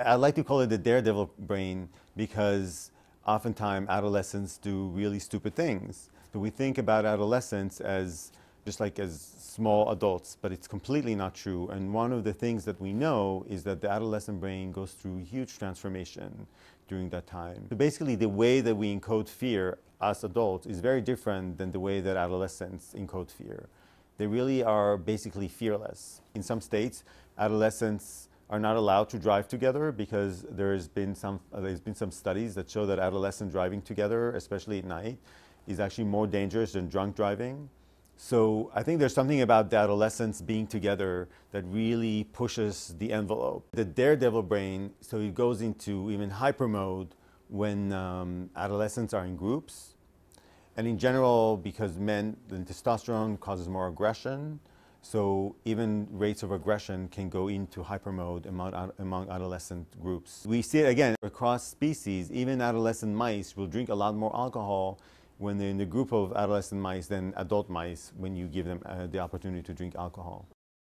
I like to call it the daredevil brain because oftentimes adolescents do really stupid things. So we think about adolescents as just like as small adults, but it's completely not true. And one of the things that we know is that the adolescent brain goes through huge transformation during that time. So basically, the way that we encode fear as adults is very different than the way that adolescents encode fear. They really are basically fearless. In some states, adolescents are not allowed to drive together because there's been some studies that show that adolescent driving together, especially at night, is actually more dangerous than drunk driving. So I think there's something about the adolescents being together that really pushes the envelope. The daredevil brain, so it goes into even hyper mode when adolescents are in groups. And in general, because the testosterone causes more aggression, so even rates of aggression can go into hyper mode among adolescent groups. We see it again across species. Even adolescent mice will drink a lot more alcohol when they're in the group of adolescent mice than adult mice when you give them the opportunity to drink alcohol.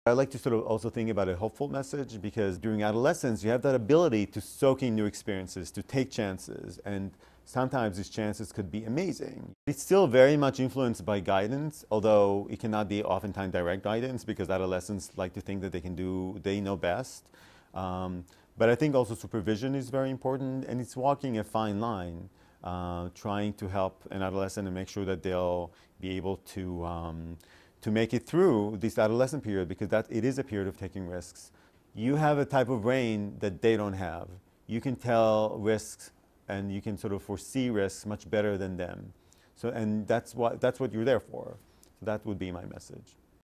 I like to sort of also think about a hopeful message because during adolescence you have that ability to soak in new experiences, to take chances, and sometimes these chances could be amazing. It's still very much influenced by guidance, although it cannot be oftentimes direct guidance because adolescents like to think that they know best. But I think also supervision is very important, and it's walking a fine line, trying to help an adolescent and make sure that they'll be able to make it through this adolescent period, because it is a period of taking risks. You have a type of brain that they don't have. You can tell risks and you can sort of foresee risks much better than them. So, and that's what you're there for. So that would be my message.